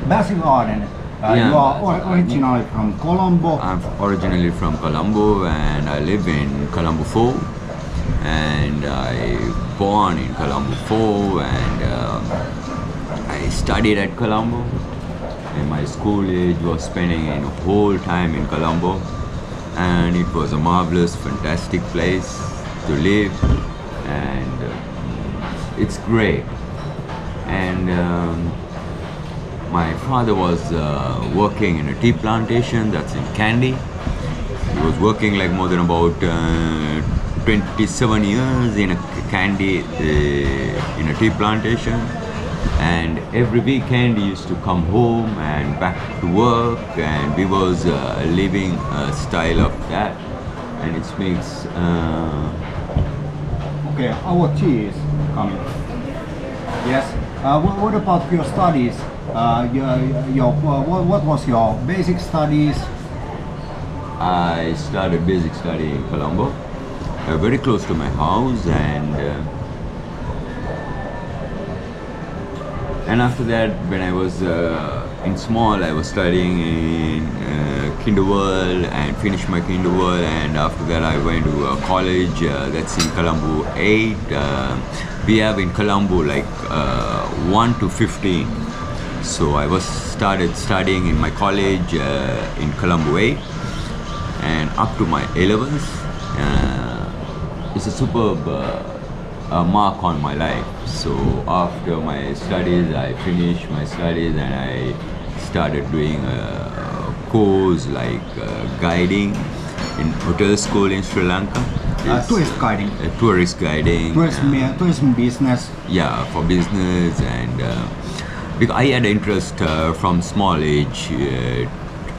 Bazil Arden, Yeah, you are Bazil Arden. originally from Colombo. I'm originally from Colombo and I live in Colombo 4 and I born in Colombo 4 and I studied at Colombo and my school age was spending a whole time in Colombo and it was a marvelous, fantastic place to live and it's great. And my father was working in a tea plantation that's in Kandy. He was working like more than about 27 years in a Kandy in a tea plantation. And every weekend he used to come home and back to work, and we was living a style of that, and it makes. Okay, our tea is coming. Yes. What about your studies? What was your basic studies? I started basic study in Colombo, very close to my house, and after that, when I was in small, I was studying in Kinderworld and finished my Kinderworld, and after that I went to college that's in Colombo 8. We have in Colombo like 1 to 15. So I was started studying in my college in Colombo 8 and up to my 11th. It's a superb mark on my life. So after my studies, I finished my studies and I started doing a course like guiding in hotel school in Sri Lanka. Tourist guiding. Tourist guiding. Tourism business. Yeah, for business and because I had interest from small age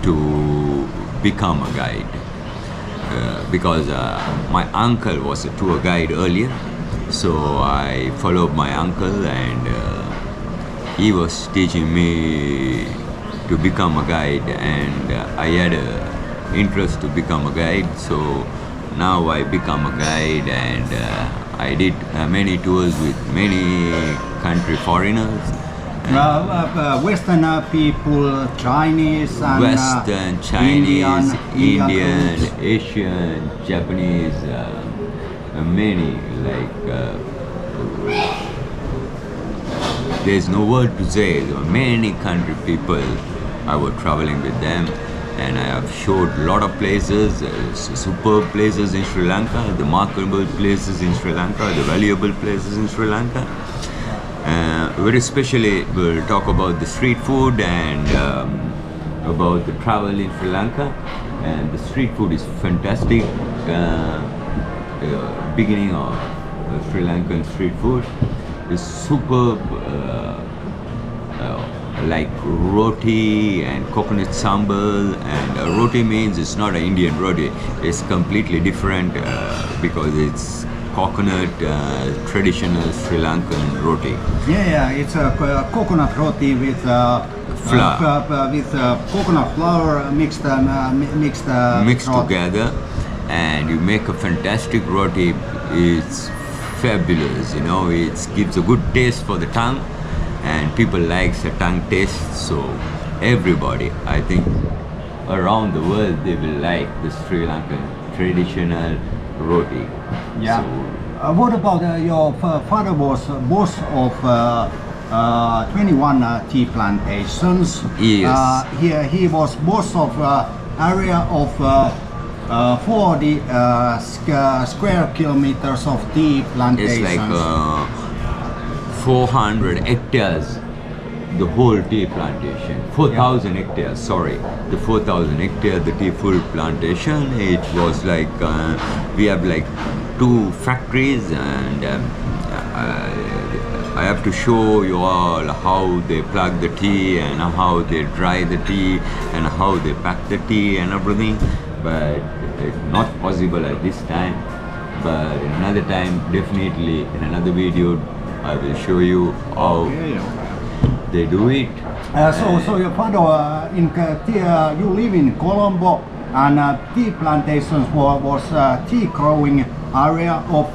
to become a guide because my uncle was a tour guide earlier. So I followed my uncle and he was teaching me to become a guide and I had an interest to become a guide. So now I become a guide and I did many tours with many country foreigners. Western people, Chinese, and Western, Chinese, Indian, Asian, Japanese, many like there's no word to say. There were many country people. I was traveling with them, and I have showed a lot of places, superb places in Sri Lanka, the remarkable places in Sri Lanka, the valuable places in Sri Lanka. Very especially, we'll talk about the street food and about the travel in Sri Lanka. And the street food is fantastic. Beginning of Sri Lankan street food is superb, like roti and coconut sambal. And roti means it's not an Indian roti; it's completely different because it's coconut traditional Sri Lankan roti. Yeah, it's a coconut roti with Flour. with coconut flour mixed Together, and you make a fantastic roti. It's fabulous, you know. It gives a good taste for the tongue, and people likes the tongue taste. So everybody, I think, around the world, they will like the Sri Lankan traditional roti. Yeah. So, What about your father was boss of 21 tea plantations? Yes. He was boss of area of 40 square kilometers of tea plantations. it's like 400 hectares, the whole tea plantation. 4,000 hectares, sorry. The 4,000 hectares, the tea full plantation, it was like, we have like 2 factories and I have to show you all how they plug the tea and how they dry the tea and how they pack the tea and everything. But it's not possible at this time. But in another time, definitely in another video, I will show you how they do it. So your father you live in Colombo, and tea plantations was tea growing area of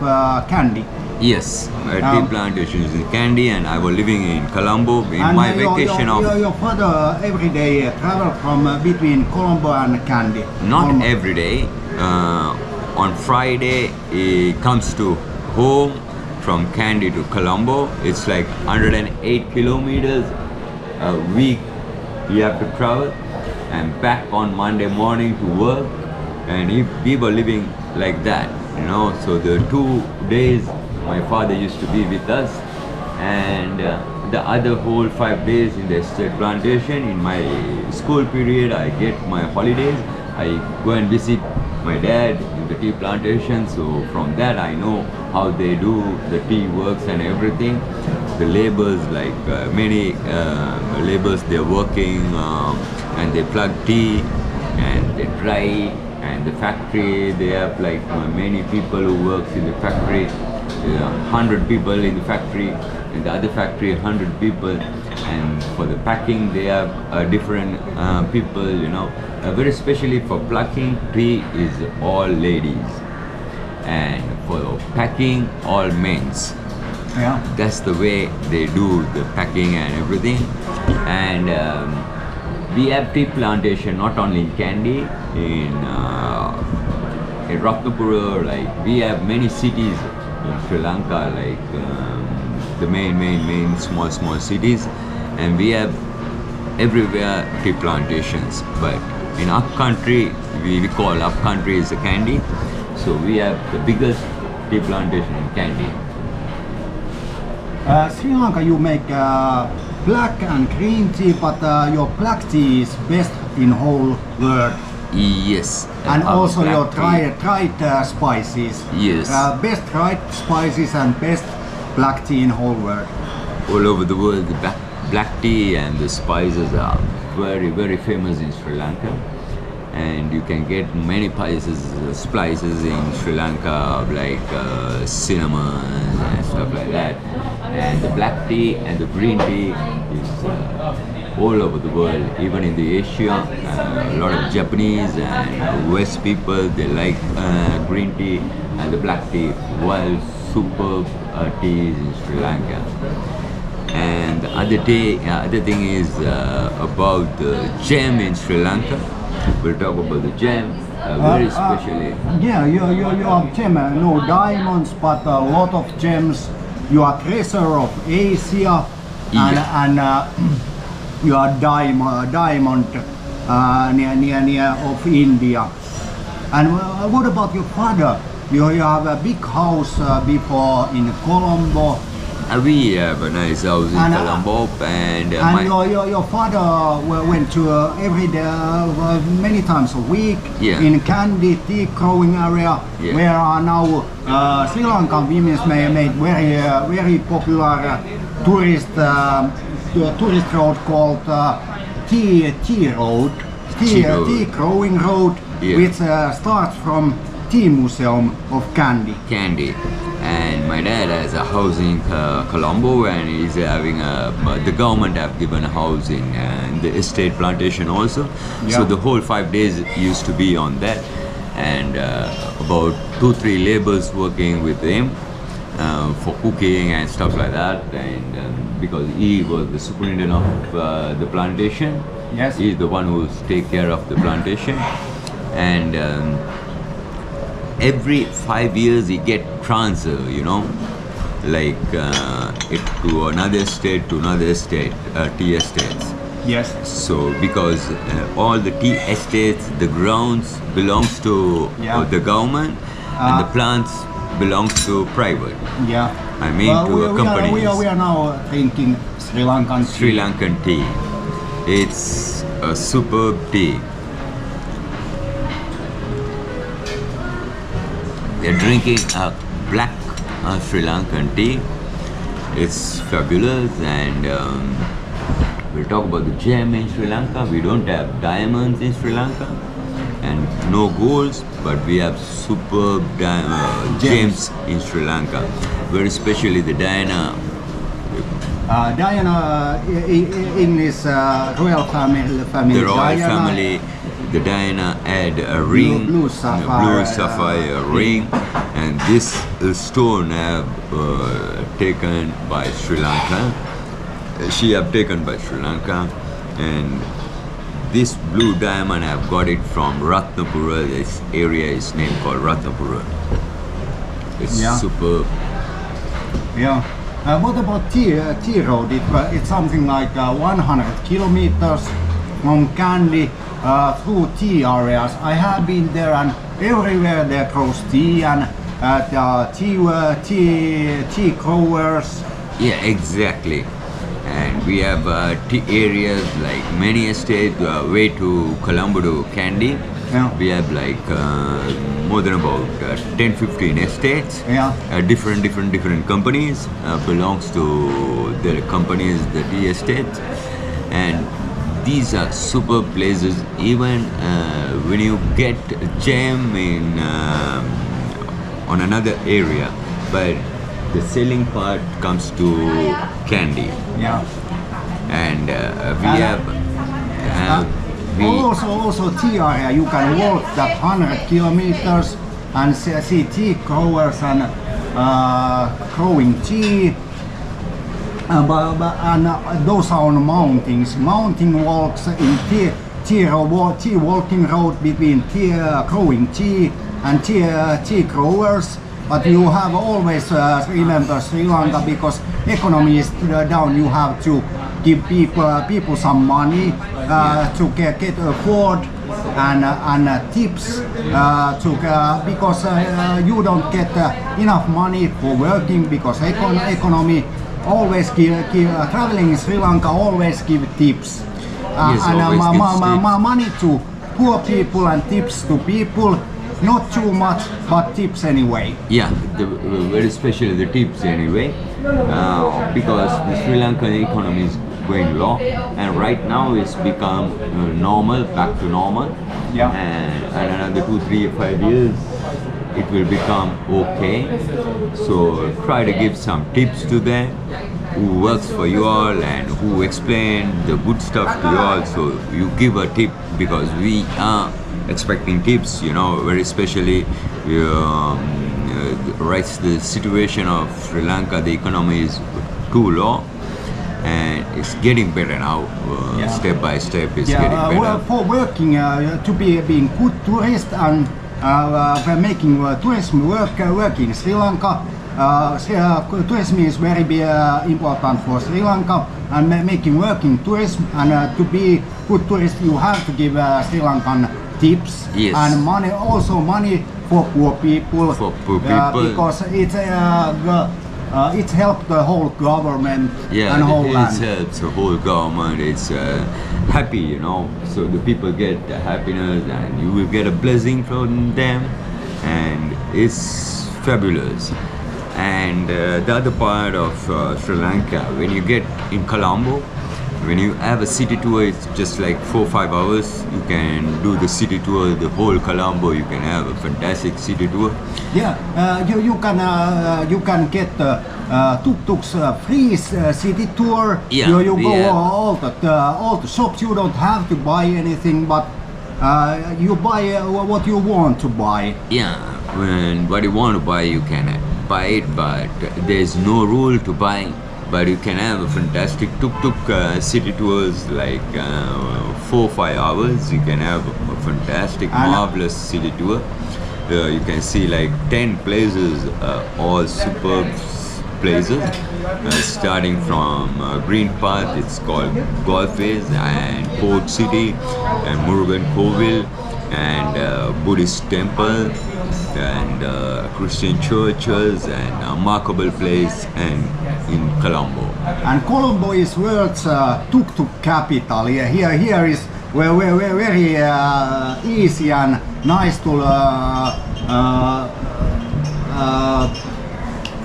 Kandy. Yes, tea plantations in Kandy, and I was living in Colombo in And my vacation your father every day travel from between Colombo and Kandy. not every day. On Friday, he comes to home from Kandy to Colombo. It's like 108 kilometers a week you have to travel, and back on Monday morning to work. And we were living like that, you know. So the 2 days my father used to be with us, and the other whole 5 days in the estate plantation. In my school period, I get my holidays. I go and visit my dad in the tea plantation. So from that I know how they do the tea works and everything. The laborers, like many laborers, they're working and they plug tea and they dry. And the factory, they have like many people who works in the factory. 100 people in the factory, in the other factory 100 people, and for the packing they have different people, you know. Very especially for plucking, tea is all ladies, and for packing all men's. Yeah. That's the way they do the packing and everything. And we have tea plantation not only in Kandy, in Ratnapura. Like we have many cities in Sri Lanka, like the main small cities, and we have everywhere tea plantations. But in our country, we call our country is the Kandy, so we have the biggest tea plantation in Kandy. Sri Lanka, you make black and green tea, but your black tea is best in whole world. Yes. And also your black tea. dried spices. Yes. Best dried spices and best black tea in whole world. All over the world, the black tea and the spices are very famous in Sri Lanka. And you can get many spices in Sri Lanka, like cinnamon and stuff like that. And the black tea and the green tea is all over the world, even in the Asia. A lot of Japanese and West people, they like green tea and the black tea, while superb teas in Sri Lanka. And the other thing is about the gem in Sri Lanka. We'll talk about the gem, very especially. Yeah, you have gem, no diamonds, but a lot of gems. You are treasure of Asia, and you are diamond near of India. And what about your father? You have a big house before in Colombo. We have a nice house in Colombo, and your father went to every day, many times a week in Kandy tea growing area, where are now Sri Lankan women made very popular tourist road called tea road, tea growing road, which starts from Tea Museum of Kandy. And my dad has a house in Colombo, and he's having the government have given a house in the estate plantation also. So the whole 5 days used to be on that, and about 2-3 laborers working with him for cooking and stuff like that. And because he was the superintendent of the plantation, he's the one who take care of the plantation. And every 5 years he get transfer, you know, like it to another state, tea estates. Yes. So because all the tea estates, the grounds belongs to the government, and the plants belongs to private. Yeah. I mean to companies. We are now drinking Sri Lankan tea. Sri Lankan tea. It's a superb tea. They're drinking a black Sri Lankan tea. It's fabulous, and we'll talk about the gem in Sri Lanka. We don't have diamonds in Sri Lanka and no golds, but we have superb gems in Sri Lanka, very especially the Diana. Diana, English royal family. The royal Diana. family. the Diana had a ring, blue sapphire ring, and this stone have taken by Sri Lanka. She have taken by Sri Lanka, and this blue diamond have got it from Ratnapura. This area is named called Ratnapura. It's superb. Yeah. What about T road? It's something like 100 kilometers from Kandy through tea areas. I have been there, and everywhere there grows tea and tea growers. Yeah, exactly. And we have tea areas like many estates way to Colombo to Kandy. Yeah. We have like more than about 10-15 estates. Yeah. Different companies belongs to the companies, the tea estates, and these are super places. Even when you get a gem in on another area, but the selling part comes to Kandy. Yeah. And we have. Also tea area, you can walk that 100 kilometers and see tea growers and growing tea. And those are on mountains. Mountain walks in tea walking road between tea growing tea and tea growers. But you have always remember Sri Lanka, because economy is down. You have to give people some money to get afford and tips because you don't get enough money for working, because economy always give traveling in Sri Lanka always give tips money to poor people and tips to people. Not too much, but tips anyway. Yeah, very especially the tips anyway, because the Sri Lankan economy is going low, and right now it's become normal, back to normal. Yeah. And another 2, 3, 5 years, it will become okay. So try to give some tips to them who works for you all and who explain the good stuff to you all. So you give a tip, because we are expecting tips, very especially right, the situation of Sri Lanka, the economy is too low, and it's getting better now. Step by step, it's getting better. For working to being good tourist and making tourism work in Sri Lanka. Tourism is very important for Sri Lanka, and making working tourism, and to be good tourist you have to give Sri Lankan tips. Yes. And money for poor people. Because it helps the whole government and whole land. It helps the whole government. It's happy, so the people get happiness, and you will get a blessing from them, and it's fabulous. And the other part of Sri Lanka, when you get in Colombo, when you have a city tour, it's just like 4 or 5 hours. You can do the city tour, the whole Colombo. You can have a fantastic city tour. Yeah, you can get tuk-tuks free city tour. Yeah, you go all the shops. You don't have to buy anything, but you buy what you want to buy. Yeah, when what you want to buy, you can buy it, but there's no rule to buy. But you can have a fantastic tuk-tuk city tours, like 4 or 5 hours. You can have a fantastic, marvelous city tour. You can see like 10 places, all superb places. Starting from Green Path, it's called Golfways, and Port City, and Murugan Kovil, and Buddhist temple, and Christian churches, and a remarkable place, and in Colombo. And Colombo is world's tuk-tuk capital. Here is very easy and nice to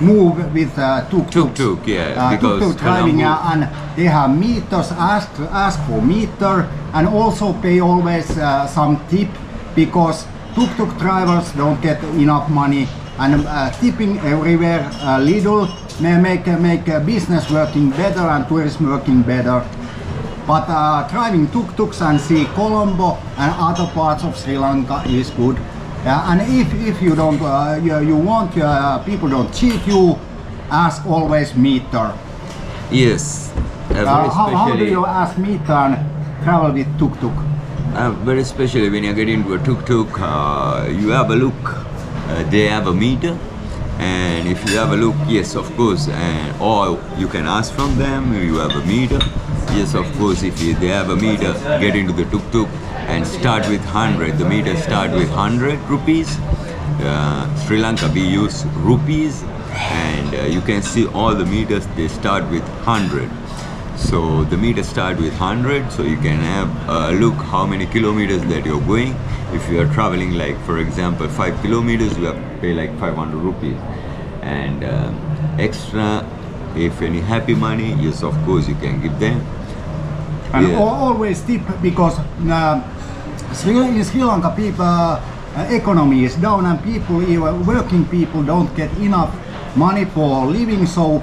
move with tuk-tuk. Because tuk-tuk driving, and they have meters. Ask for meter, and also pay always some tip, because tuk-tuk drivers don't get enough money, and tipping everywhere little may make business working better and tourism working better. but driving tuk-tuks and see Colombo and other parts of Sri Lanka is good. And if you don't, you want people don't cheat you, ask always meter. Yes. How do you ask meter and travel with tuk-tuk? Very especially when you get into a tuk-tuk, you have a look. They have a meter, and if you have a look, yes, of course, or you can ask from them. You have a meter. Yes, of course. If they have a meter, get into the tuk-tuk and start with 100. The meter start with 100 rupees. Sri Lanka we use rupees, and you can see all the meters. They start with 100. So the meter start with 100, so you can have a look how many kilometers that you're going. If you are traveling, like for example 5 kilometers, you have to pay like 500 rupees. And extra, if any happy money, yes, of course you can give them. And always tip, because in Sri Lanka people economy is down, and people, even working people, don't get enough money for living. So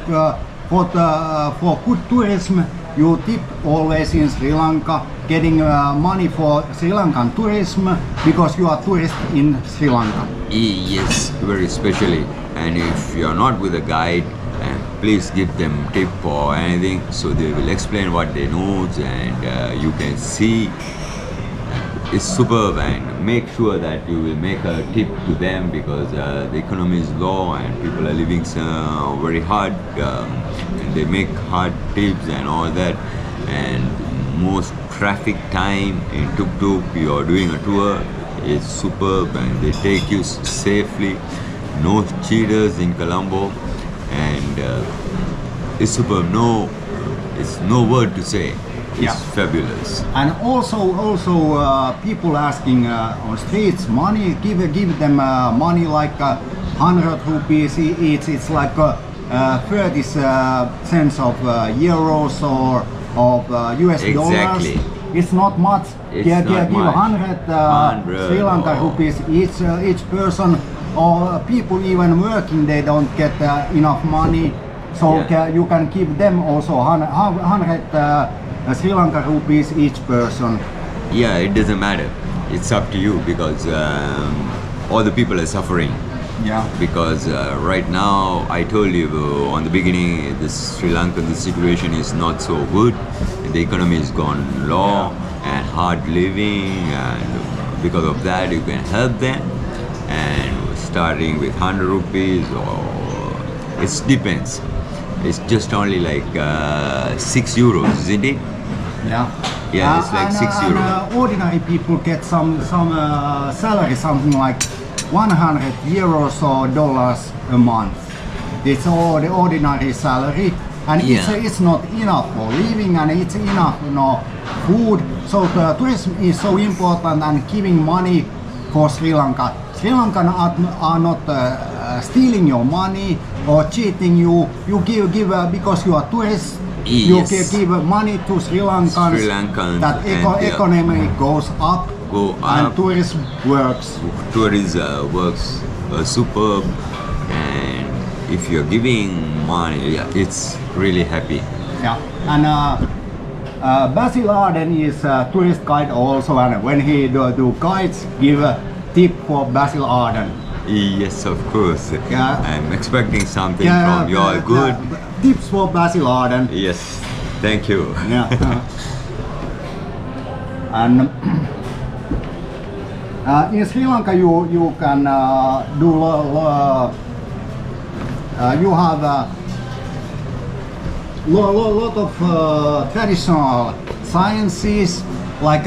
for good tourism, you tip always in Sri Lanka, getting money for Sri Lankan tourism, because you are tourist in Sri Lanka. Yes, very especially. And if you are not with a guide, please give them tip or anything, so they will explain what they know, and you can see it's superb. And make sure that you will make a tip to them, because the economy is low and people are living very hard, and they make hard tips and all that. And most traffic time in tuk-tuk, you are doing a tour, is superb, and they take you safely. No cheaters in Colombo, and it's superb. It's no word to say. It's fabulous. And also people asking on streets money, give them money like 100 rupees each. It's like 30 cents of euros or of US dollars. It's not much. It's give not much. 100 Sri Lanka rupees each person. Or people even working, they don't get enough money. So you can give them also 100 Sri Lanka rupees each person. Yeah, it doesn't matter. It's up to you, because all the people are suffering. Yeah. Because right now, I told you on the beginning, the Sri Lankan the situation is not so good. The economy is gone low and hard living, and because of that, you can help them. And starting with 100 rupees, or it depends. It's just only like 6 euros, isn't it? Yeah. Yeah, it's like 6 euros. Ordinary people get some salary, something like 100 euros or dollars a month. It's all the ordinary salary, and it's not enough for living, and it's enough food. So tourism is so important, and giving money for Sri Lanka. Sri Lankan are not stealing your money or cheating you. You give because you are tourist. Yes. You give money to Sri Lankans. That economy goes up. And tourism works. Tourism works superb, and if you're giving money, it's really happy. Yeah, and Bazil Arden is a tourist guide also, and when he do guides, give a tip for Bazil Arden. Yes, of course. Yeah. I'm expecting something from you all. Good. Tips for Bazil Arden. Yes, thank you. Yeah. And in Sri Lanka, you can do you have a lot of traditional sciences, like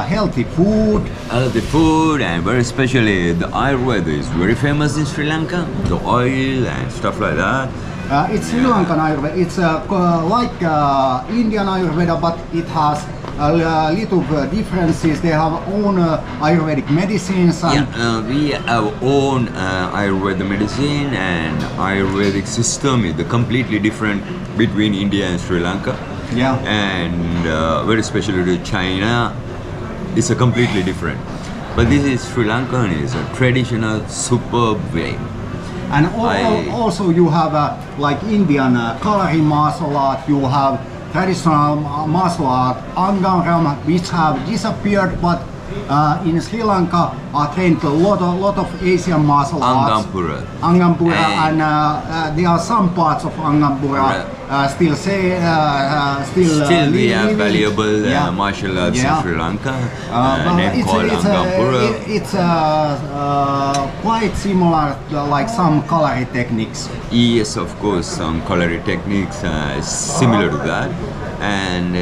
healthy food. Healthy food, and very especially the Ayurveda is very famous in Sri Lanka. The oil and stuff like that. It's Sri Lankan Ayurveda. It's like Indian Ayurveda, but it has little differences. They have own Ayurvedic medicines. And we have own Ayurveda medicine, and Ayurvedic system is completely different between India and Sri Lanka. Yeah. And very especially to China, it's a completely different. But this is Sri Lankan, is a traditional superb way. And also you have like Indian curry masala, you have traditional martial art, Angaram, which have disappeared, but in Sri Lanka are trained a lot of Asian martial arts. Angampura, and there are some parts of Angampura still we have valuable martial arts in Sri Lanka, name called Angampura. It's quite similar like some kalari techniques. Yes, of course, some kalari techniques similar to that, and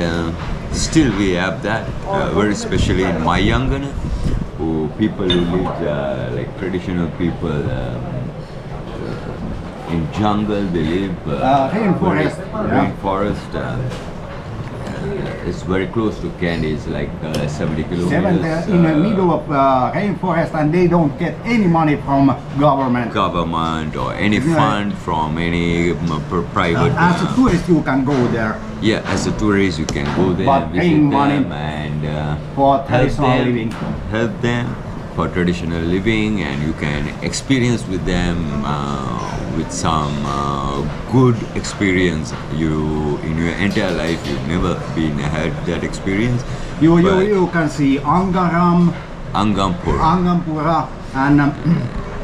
still we have that, very especially in Mayangan, who people who live like traditional people in jungle, they live rainforest. Rainforest. It's very close to Kandy. It's like 70 kilometers. In the middle of rainforest, and they don't get any money from government. Or any fund from any private. As a tourist, you can go there. Yeah, as a tourist, you can go there, but visit them, and for traditional living. Help them for traditional living, and you can experience with them with some good experience. You in your entire life you've never had that experience. You can see Angampura,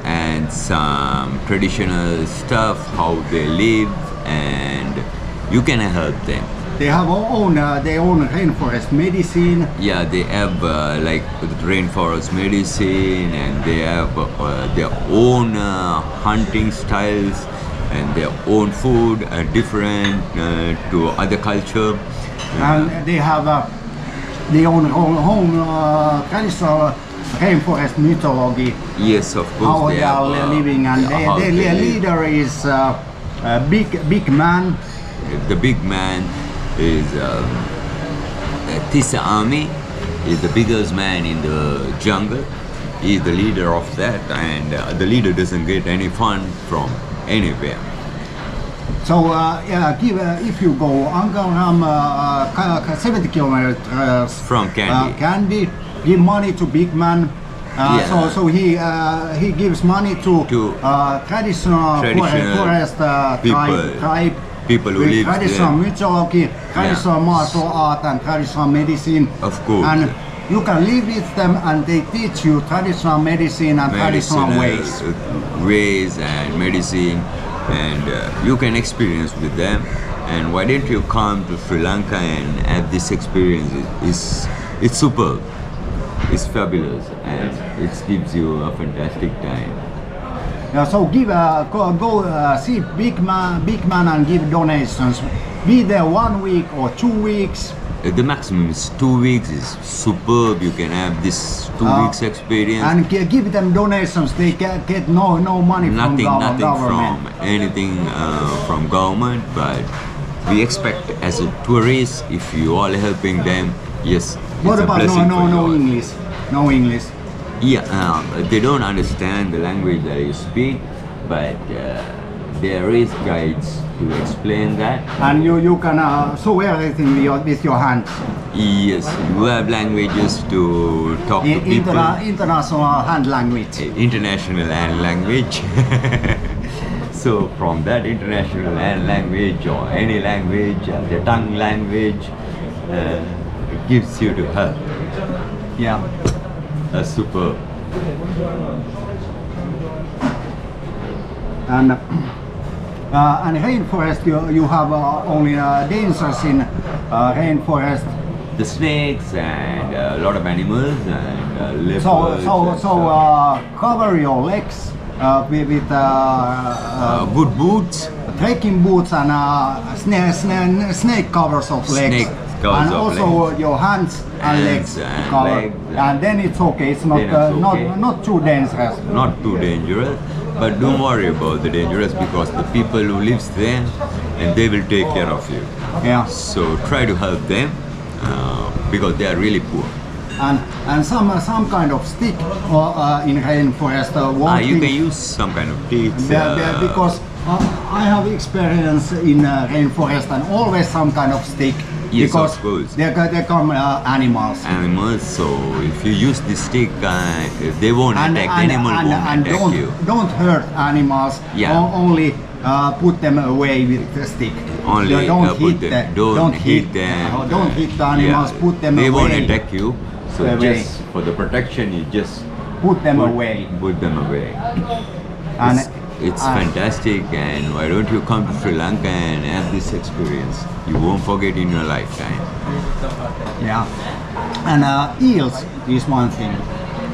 and some traditional stuff, how they live, and you can help them. They have their own rainforest medicine. Yeah, they have like rainforest medicine, and they have their own hunting styles and their own food, different to other culture. And they have their own traditional rainforest mythology. Yes, of course. How they are living, and their leader is a big man. The big man is Tisa Army, is the biggest man in the jungle. He is the leader of that, and the leader doesn't get any fund from anywhere. So if you go Angaram 70 kilometers from Kandy, give money to big man. So he gives money to traditional forest tribe. People who live traditional there. mythology, traditional martial art, and traditional medicine. Of course. And you can live with them, and they teach you traditional medicine and traditional ways. Ways and medicine, and you can experience with them. And why don't you come to Sri Lanka and have this experience? It's superb. It's fabulous, and it gives you a fantastic time. So go see big man and give donations. Be there 1 week or 2 weeks. The maximum is 2 weeks. Is superb. You can have this 2 weeks experience. And give them donations. They get no money nothing from government. From anything from government. But we expect as a tourist, if you are helping them, yes. What about no English? No English. Yeah, they don't understand the language that you speak, but there is guides to explain that. And you can show everything with your hands. Yes, you have languages to talk to people. International hand language. International hand language. So from that international hand language or any language, the tongue language, it gives you to help. Yeah. That's super. And rainforest, you have only dangers in rainforest. The snakes and a lot of animals and leopards. So cover your legs with good boots, trekking boots, and snake covers of legs. And also your hands and legs covered. And then it's okay. It's not too dangerous. Not too dangerous. But don't worry about the dangerous, because the people who lives there, and they will take care of you. Yeah. So try to help them because they are really poor. And some kind of stick in rainforest. You can use some kind of sticks. Because I have experience in rainforest, and always some kind of stick. Yes, because of course. They come animals. Animals, so if you use the stick, they won't attack. The animal won't attack you. Don't hurt animals. Yeah. Only put them away with the stick. Only don't put hit them. the, Don't hit them. Don't hit the animals. Yeah. Put them they away. won't attack you. So Away. just for the protection, you just Put them away. Put them away. And It's fantastic, and why don't you come to Sri Lanka and have this experience? You won't forget in your lifetime. yeah, and eels is one thing.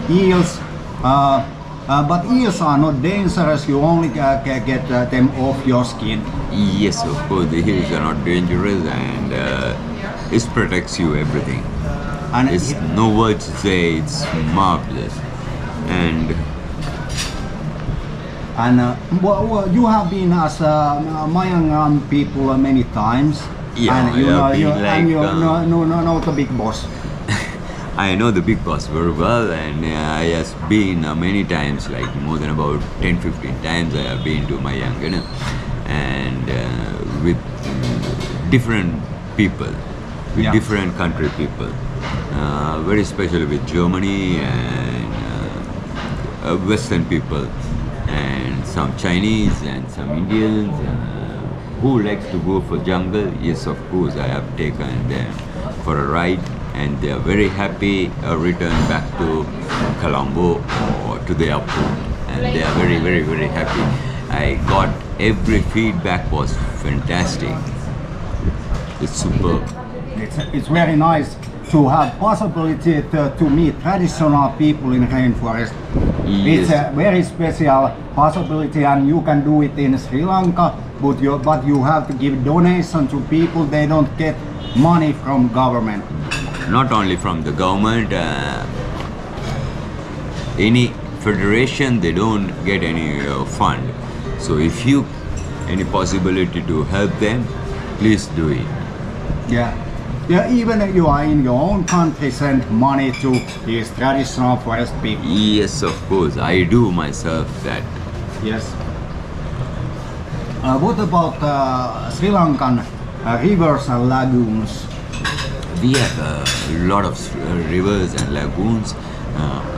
Eels, but eels are not dangerous. You only get them off your skin. Yes, of course, the hills are not dangerous, and it protects you everything. And It's no words to say, it's marvelous. And you have been as Mayan people many times. Yeah, and you I have know, been like, and you know the big boss. I know the big boss very well, and I have been many times, like more than about 10-15 times I have been to Mayangana, and with different people, with different country people, very especially with Germany and Western people, and some Chinese and some Indians. Who likes to go for jungle? Yes, of course, I have taken them for a ride, and they are very happy return back to Colombo or to the airport, and they are very, very, very happy. I got every feedback was fantastic. It's superb. It's very nice to have possibility to meet traditional people in rainforest. Yes. It's a very special possibility, and you can do it in Sri Lanka, but you have to give donation to people. They don't get money from government. Not only from the government, any federation, they don't get any fund. So if you any possibility to help them, please do it. Yeah. Yeah, even if you are in your own country, send money to these traditional forest people. Yes, of course, I do myself that. Yes. What about Sri Lankan rivers and lagoons? We have a lot of rivers and lagoons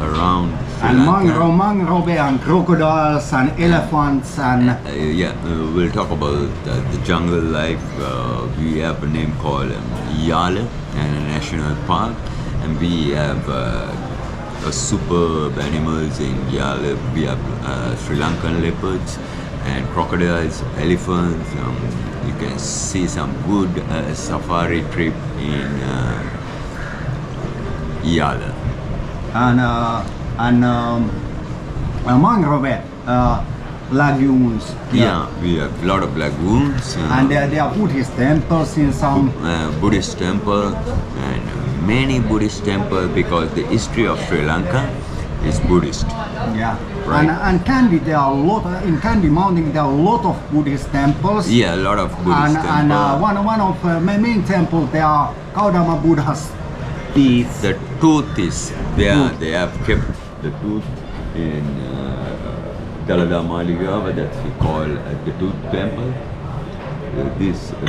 around Sri And Lanka. mangrove and crocodiles and elephants and We'll talk about the jungle life. We have a name called Yala and a national park, and we have superb animals in Yala. We have Sri Lankan leopards and crocodiles, elephants. You can see some good safari trip in Yala. and mangrove lagoons. Yeah, we have a lot of lagoons. And there are Buddhist temples in some. Buddhist temple and many Buddhist temples, because the history of Sri Lanka is Buddhist. Yeah. Right. And Kandy, there are a lot in Kandy Mountain. There are a lot of Buddhist temples. Yeah, a lot of Buddhist And temples. one of my main temples, there are Gautama Buddha's teeth. The tooth is there. They have kept the tooth in Dalada Maliga, that's we call the tooth temple.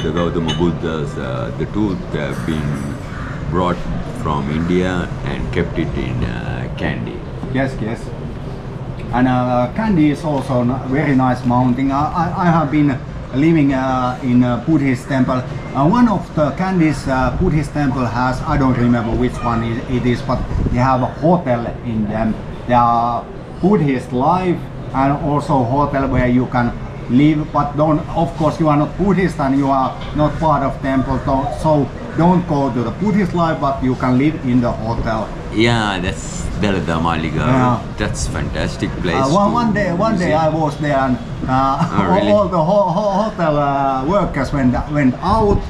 The Gautama Buddha's the tooth have been brought from India and kept it in Kandy. Yes. And Kandy is also a very nice mountain. I have been living in a Buddhist temple. One of the Kandy's Buddhist temple has, I don't remember which one it is, but they have a hotel in them. There are Buddhist life and also hotel where you can live, but of course you are not Buddhist and you are not part of temple, so don't go to the Buddhist life, but you can live in the hotel. Yeah, that's Dalada Maliga. Yeah. That's fantastic place. One day I was there, and really? all the hotel workers went out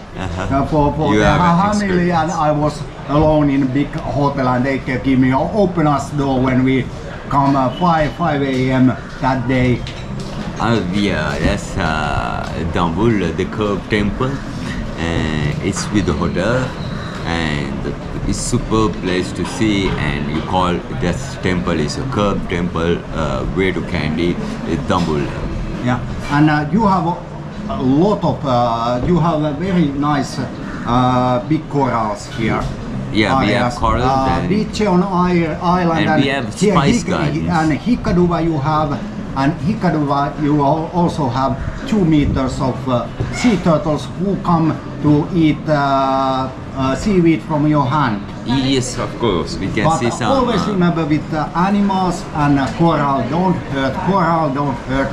for You their have an family, and experience. I was alone in a big hotel, and they can give me open us door when we come 5 a.m. that day. Yeah, that's Dambul, the Curb Temple. It's with the hotel, and it's superb place to see. And you call this temple is a Curb Temple. Way to Kandy, it's Dambul. Yeah, and you have a lot of you have a very nice big corals here. Yeah, we have corals and beach on island, and we have here spice gardens. And Hikaduva you have and Hikaduwa you also have 2 meters of sea turtles who come to eat seaweed from your hand. Yes, of course, we can But see some. always remember with animals and coral, don't hurt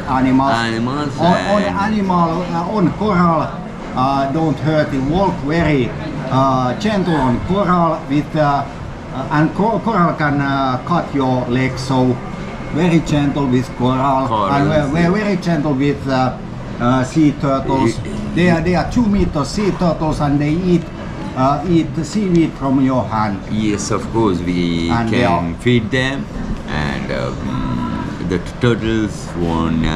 animals. Animals On and- animal, on coral, don't hurt it. Walk very gentle on coral with, and coral can cut your legs. So very gentle with coral, and very gentle with sea turtles. They are 2 meters sea turtles, and they eat the seaweed from your hand. Yes, of course, we And can feed them, and the turtles won't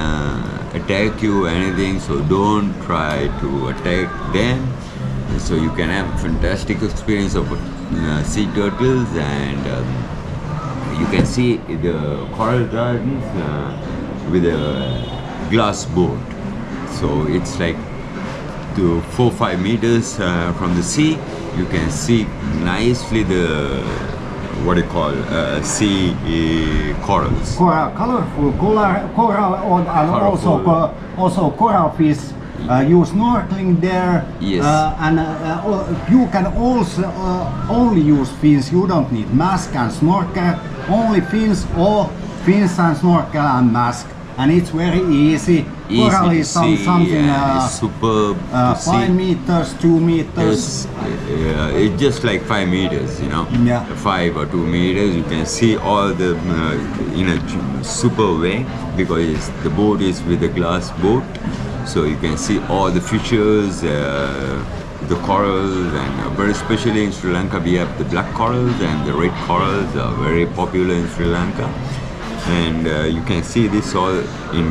attack you or anything, so don't try to attack them. So you can have a fantastic experience of sea turtles, and you can see the coral gardens with a glass boat. So it's like to 4-5 meters from the sea. You can see nicely the what do you call sea corals. Colorful coral, and Colorful. also coral fish. You snorkeling there, Yes. and you can also only use fins. You don't need mask and snorkel. Only fins or fins and snorkel and mask, and it's very easy. Coral Easy is to see, something and it's superb to 5 see. meters, 2 meters. It's just like 5 meters, you know. Yeah. 5 or 2 meters. You can see all the in a super way, because the boat is with a glass boat, so you can see all the fishes, the corals, and very especially in Sri Lanka we have the black corals, and the red corals are very popular in Sri Lanka. And you can see this all in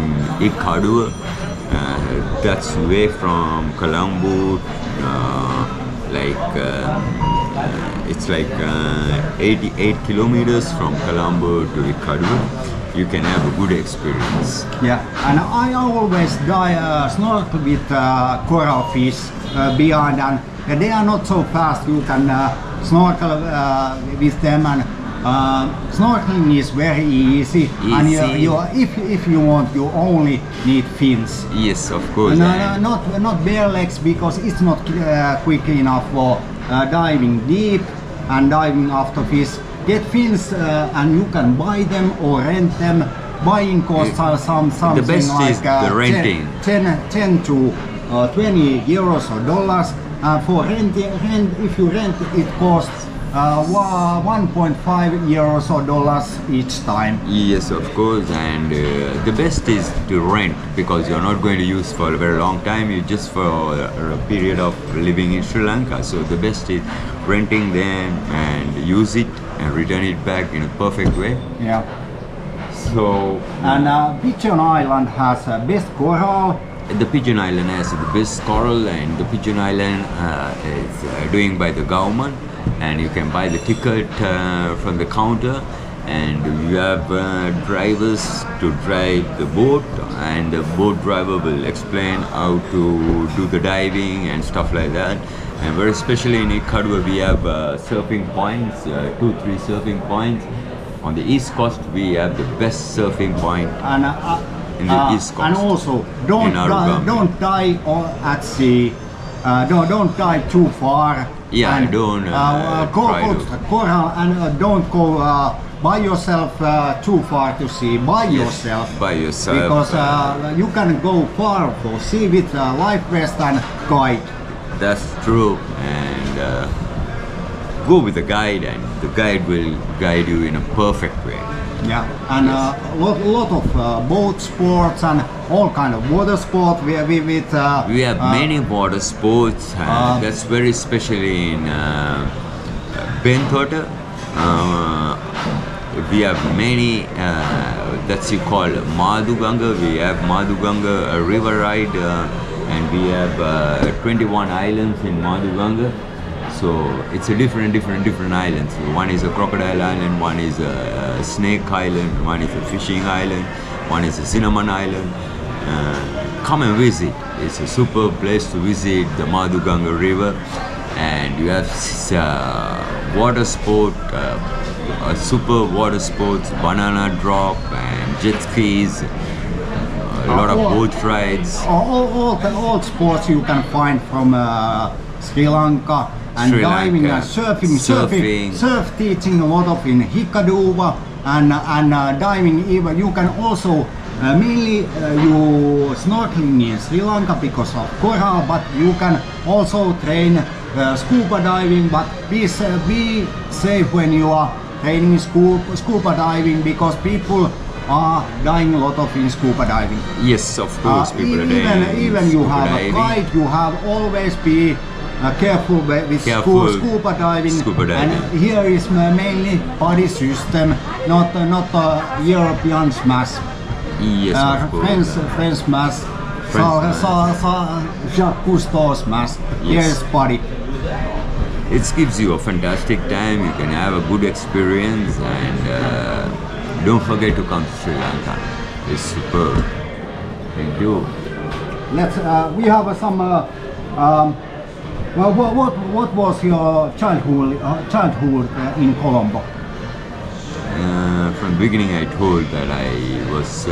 Ikadua. That's way from Colombo, it's like 88 kilometers from Colombo to Ikadua. You can have a good experience. Yeah, and I always snorkel with coral fish beyond, and they are not so fast. You can snorkel with them, and snorkeling is very easy. And if you want, you only need fins. Yes, of course. Not bare legs, because it's not quick enough for diving deep and diving after fish. Get fins, and you can buy them or rent them. Buying costs are something The best like is the renting. 10 to 20 euros or dollars. For rent, if you rent, it costs 1.5 euros or dollars each time. Yes, of course, and the best is to rent, because you're not going to use for a very long time. You just for a period of living in Sri Lanka. So the best is renting them and use it and return it back in a perfect way. Yeah. So And Pigeon Island has best coral. the Pigeon Island has the best coral, and the Pigeon Island is doing by the government, and you can buy the ticket from the counter, and you have drivers to drive the boat, and the boat driver will explain how to do the diving and stuff like that. And very especially in Ikadua we have surfing points, 2-3 surfing points. On the east coast we have the best surfing point And in the east coast. And also don't dive at sea. Don't dive too far. Yeah, and, don't go try to to. the coral, and don't go by yourself too far to sea. By yourself. By yourself. Because you can go far for sea with life vest and guide. That's true, and go with a guide, and the guide will guide you in a perfect way. Yeah, and lot of boat sports and all kind of water sport. We have Many water sports, and that's very especially in Benthota. We have many that's you call Madhuganga. We have Madhuganga river ride, and we have 21 islands in Madhuganga. So it's a different islands. One is a crocodile island, one is a snake island, one is a fishing island, one is a cinnamon island. Come and visit. It's a super place to visit the Madhuganga river, and you have water sport, super water sports, banana drop and jet skis. a lot of boat rides. All sports you can find from Sri Lanka, and Sri diving Lanka. and surfing. Surf teaching a lot of in Hikaduva, and diving even. You can also mainly you snorkeling in Sri Lanka because of coral, but you can also train scuba diving. But be safe when you are training scuba diving, because people are dying a lot of in scuba diving. Yes, of course, people are dying. Even you have diving. a guide, you have always be careful with scuba diving. And here is mainly body system, not European smash. Yes, of course. French smash. Jacques Cousteau smash. Here is body. It gives you a fantastic time. You can have a good experience, and don't forget to come to Sri Lanka. It's superb. Thank you. We have some. Well, what was your childhood in Colombo? From the beginning, I told that I was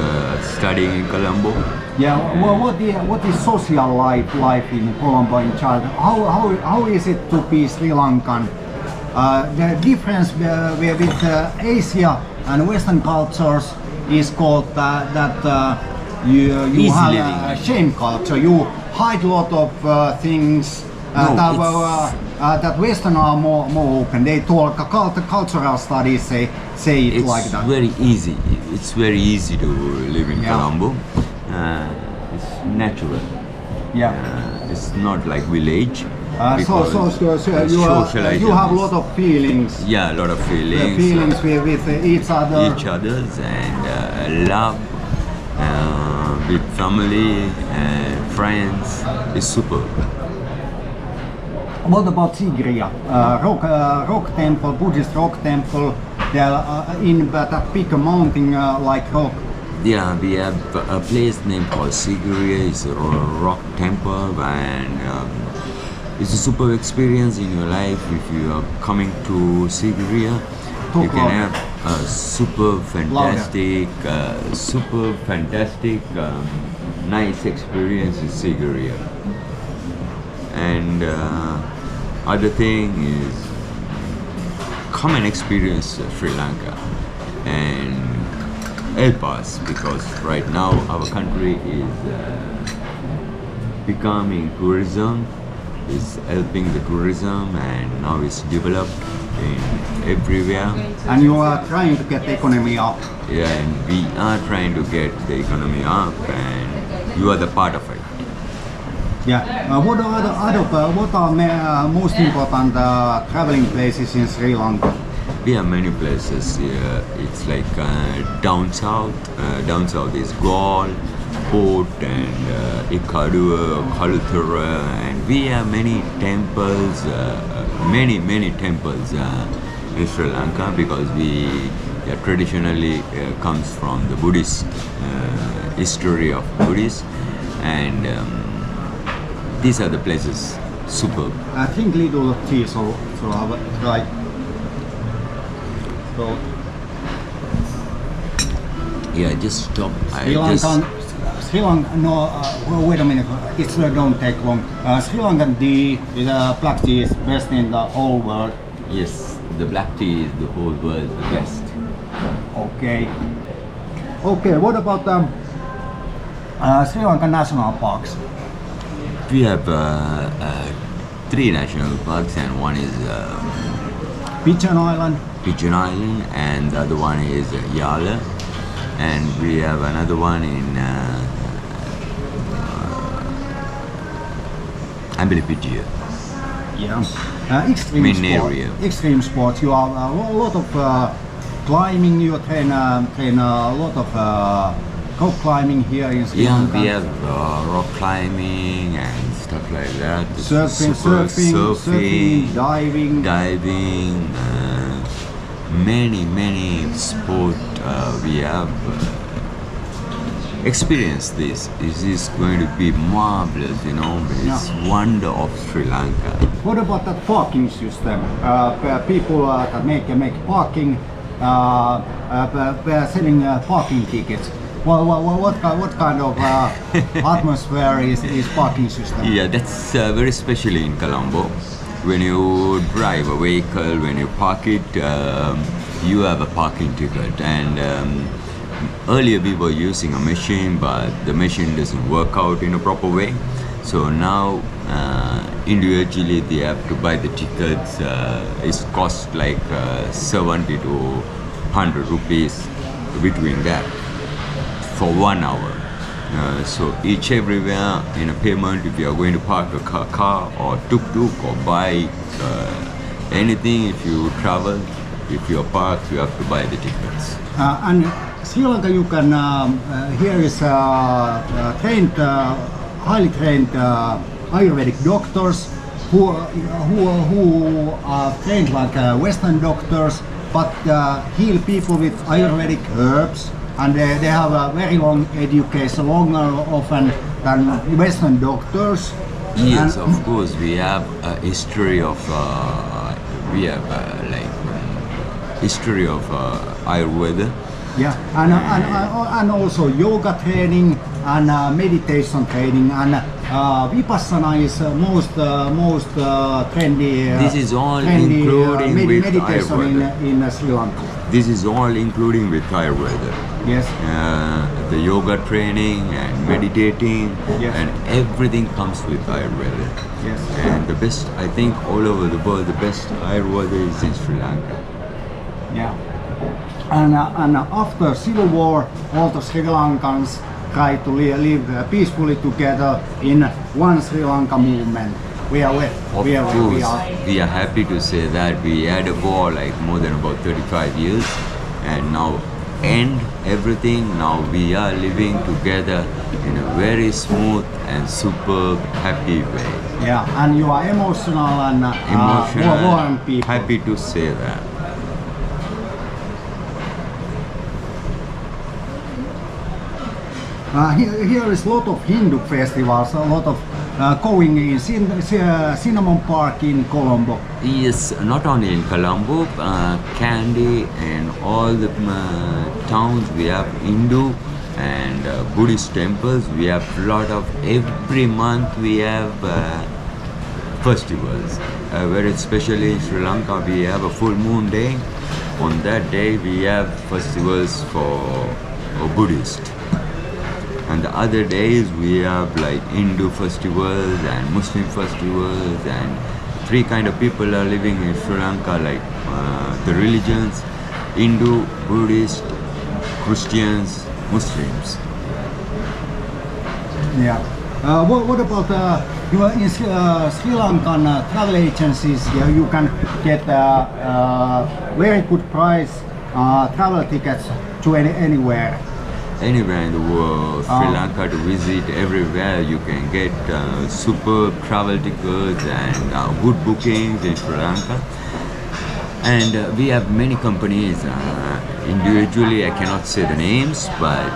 studying in Colombo. Yeah. Well, what is social life in Colombo in childhood? How is it to be Sri Lankan? The difference with Asia and Western cultures is called that you have a shame culture. You hide a lot of things. That Western are more open. They talk cultural studies say it like that. It's very easy. It's very easy to live in Colombo. It's natural. Yeah. It's not like village. You have a lot of feelings. Yeah, a lot of feelings. Feelings with each other. Each other's, and love with family and friends is super. What about Sigiriya? Rock temple, Buddhist rock temple. In that big mountain like rock. Yeah, we have a place named called Sigiriya. It's a rock temple, and it's a super experience in your life. If you are coming to Sigiriya, you can have a super fantastic, nice experience in Sigiriya. And other thing is, come and experience Sri Lanka and help us, because right now our country is becoming tourism, is helping the tourism, and now it's developed in everywhere. And you are trying to get the economy up. Yeah, and we are trying to get the economy up, and you are the part of it. Yeah. What are most important traveling places in Sri Lanka? We have many places here. It's like down south. Down south is Galle, Port, and Ikadua, Kaluthura, and we have many temples, many temples in Sri Lanka, because we traditionally comes from the Buddhist history of Buddhists, and these are the places. Superb. I think little tea, so I will try. So, yeah, just stop. Sri Lanka, no, wait a minute, it don't take long. Sri Lankan tea, black tea is best in the whole world. Yes, the black tea is the whole world the best. Okay. Okay, what about Sri Lankan national parks? We have 3 national parks, and one is Pigeon Island. Pigeon Island, and the other one is Yala, and we have another one in Ambelipigia. Yeah. Extreme sports. You have a lot of climbing. You train a lot of rock climbing here in Sri Lanka. Yeah, we have rock climbing and stuff like that. Surfing, diving, many sport we have experienced this. This is going to be marvelous, you know. It's wonder of Sri Lanka. What about that parking system? People that make parking, selling parking tickets. What kind of atmosphere is parking system? Yeah, that's very special in Colombo. When you drive a vehicle, when you park it, you have a parking ticket. And earlier we were using a machine, but the machine doesn't work out in a proper way. So now individually they have to buy the tickets. It costs like 70 to 100 rupees between that for 1 hour. So each everywhere in a payment, if you are going to park a car or tuk-tuk or bike, anything, if you travel, if you are parked, you have to buy the tickets. And Sri Lanka, you can here is trained, highly trained Ayurvedic doctors who are trained like Western doctors, but heal people with Ayurvedic herbs, and they have a very long education, longer often than Western doctors. Yes, And of course, we have a history of history of Ayurveda. yeah, and also yoga training and meditation training, and Vipassana is most trendy. This is all trendy, including with meditation Ayurveda. in Sri Lanka. This is all including with Ayurveda. Yes. The yoga training and meditating, Yes. and everything comes with Ayurveda. Yes. And the best, I think, all over the world, the best Ayurveda is in Sri Lanka. Yeah. And after Civil War, all the Sri Lankans tried to live peacefully together in one Sri Lanka movement. We are happy to say that we had a war like more than about 35 years, and now end everything. Now we are living together in a very smooth and superb, happy way. Yeah, and you are emotional and warm people. Happy to say that. Here is a lot of Hindu festivals, a lot of going in Cinnamon Park in Colombo. Yes, not only in Colombo, Kandy and all the towns we have Hindu and Buddhist temples. We have a lot of, every month we have festivals. Very especially in Sri Lanka we have a full moon day. On that day we have festivals for Buddhist. And the other days we have like Hindu festivals and Muslim festivals, and three kind of people are living in Sri Lanka, like the religions: Hindu, Buddhist, Christians, Muslims. Yeah. What about in Sri Lankan travel agencies? You can get very good price travel tickets to anywhere. Anywhere in the world, Sri Lanka to visit, everywhere you can get superb travel tickets and good bookings in Sri Lanka. And we have many companies. Individually, I cannot say the names, but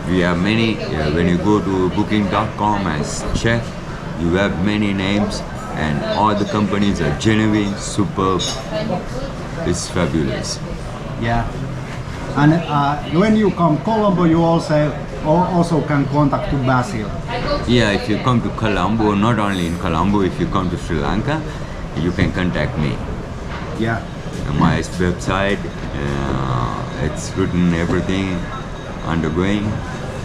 we have many. When you go to booking.com and check, you have many names, and all the companies are genuine, superb. It's fabulous. Yeah. And when you come Colombo, you also can contact to Bazil. Yeah, if you come to Colombo, not only in Colombo, if you come to Sri Lanka, you can contact me. Yeah. My website, it's written everything undergoing,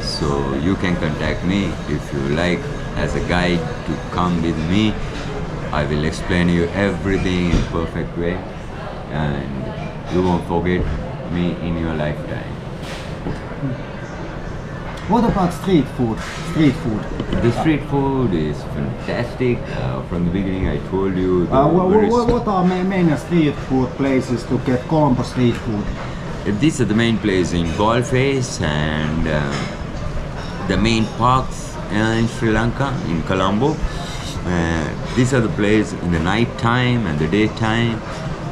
so you can contact me if you like as a guide to come with me. I will explain you everything in perfect way, and you won't forget me in your lifetime. What about street food? The street food is fantastic. From the beginning I told you. What are main street food places to get Colombo street food? These are the main places in Galle Face and the main parks in Sri Lanka, in Colombo. These are the places in the night time and the daytime.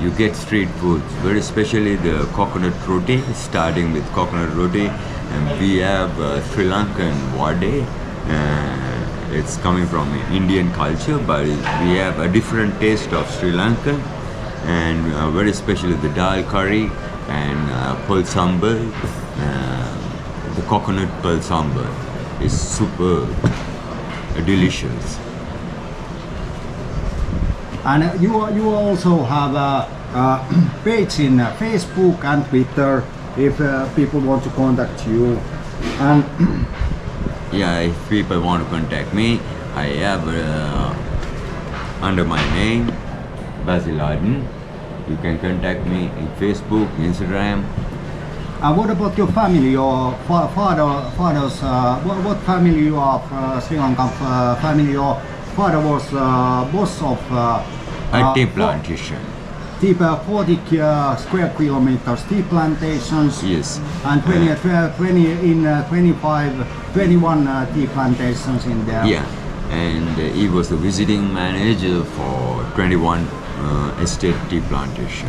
You get street foods, very especially the coconut roti, starting with coconut roti, and we have Sri Lankan vade. It's coming from Indian culture, but we have a different taste of Sri Lankan, and very especially the dal curry and pol sambal. The coconut pearl sambar. It's super delicious. And you also have a page in Facebook and Twitter if people want to contact you. And yeah, if people want to contact me, I have under my name, Bazil Arden. You can contact me in Facebook, Instagram. And what about your family? Your father's what family you are? Sri Lankan family. Your father was boss of A tea plantation. 40 square kilometers tea plantations. Yes. And 21 tea plantations in there. Yeah, and he was the visiting manager for 21 estate tea plantation.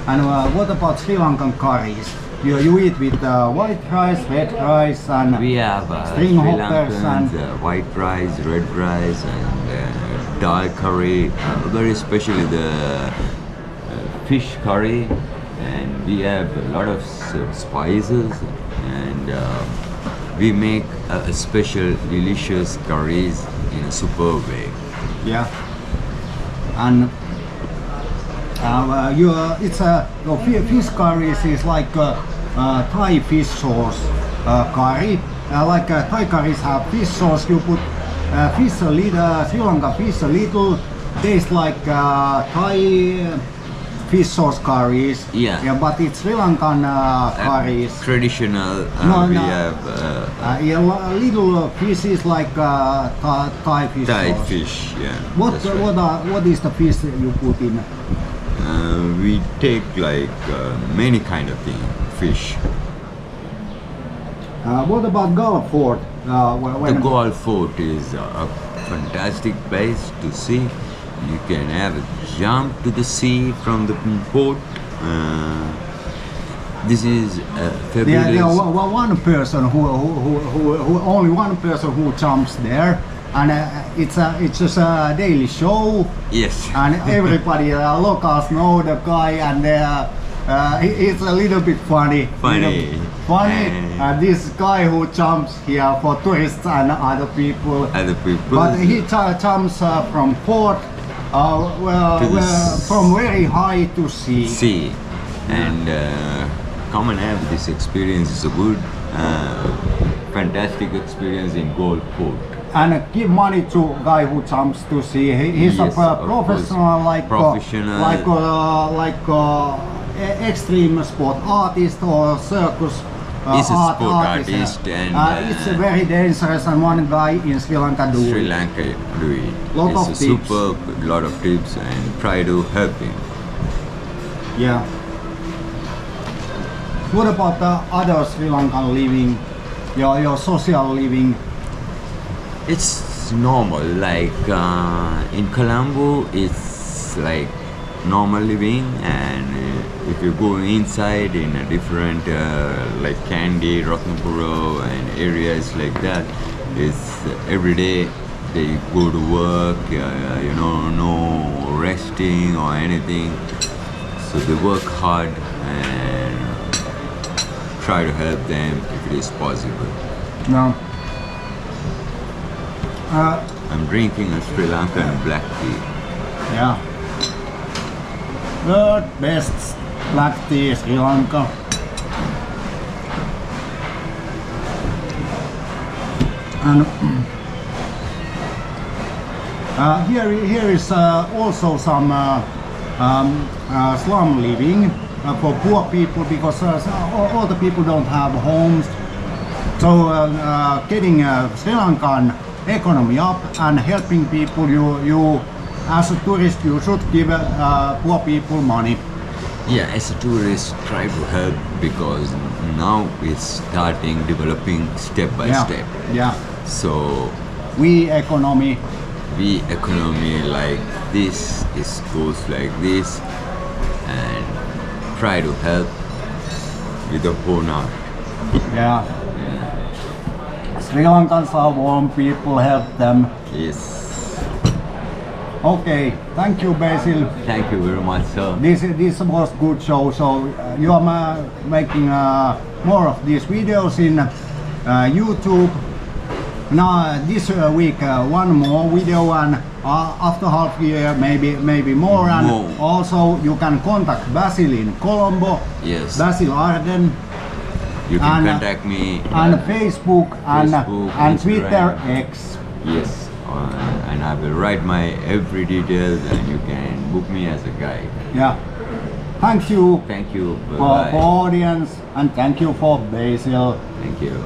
And what about Sri Lankan curries? You eat with white rice, red rice, and We have string Sri hoppers Lankans, and white rice, red rice, and dal curry. Very especially the fish curry, and we have a lot of spices, and we make a special delicious curries in a superb way. yeah. And your fish curries is like Thai fish sauce curry. Like Thai curries have fish sauce, you put fish a little, Sri Lanka fish a little, tastes like Thai fish sauce curries. Yeah. But it's Sri Lankan curries. Traditional, No, we no. have Little pieces like Thai fish Thai sauce. fish. Yeah. What that's right. what is the fish you put in? We take like many kind of fish. What about Gulf Fort? The Gold Fort is a fantastic place to see. You can have a jump to the sea from the port. This is fabulous. There one person who only one person who jumps there, and it's just a daily show. Yes. And everybody locals know the guy, and it's a little bit funny. Funny. And this guy who jumps here for tourists and other people. Other people. But he jumps from port, from very high to sea. Sea. And come and have this experience. It's a good, fantastic experience in Gold Fort. And give money to guy who jumps to sea. He's Yes, a of professional, Professional. extreme sport artist or circus. He's a sport artist. artist and It's very dangerous, and one guy in Sri Lanka do Sri it. Lanka do it. Lot It's of a tips. superb, lot of tips, and try to help him. Yeah. What about the other Sri Lankan living, your social living? It's normal, like in Colombo, it's like normal living, and if you go inside in a different like Kandy, Ratnapura and areas like that, it's every day they go to work, no resting or anything, so they work hard and try to help them if it is possible. No. I'm drinking a Sri Lankan black tea. Yeah. The best black tea Sri Lanka. And here is also some slum living for poor people, because all the people don't have homes. So getting Sri Lankan economy up and helping people, you as a tourist you should give poor people money. Yeah, as a tourist, try to help, because now it's starting developing step by step. Yeah. So We economy. like this, it goes like this, and try to help with the whole heart. Yeah. Sri Lankans are warm people, help them. Yes. Okay, thank you, Basil. Thank you very much, sir. This was good show. So you are making more of these videos in YouTube. Now this week one more video, and after half year maybe more. And also you can contact Bazil in Colombo. Yes. Bazil Arden. You can contact me on Facebook and Instagram. Twitter X. Yes. And I will write my every details, and you can book me as a guide. Yeah. Thank you. Thank you. For audience, and thank you for Basil. Thank you.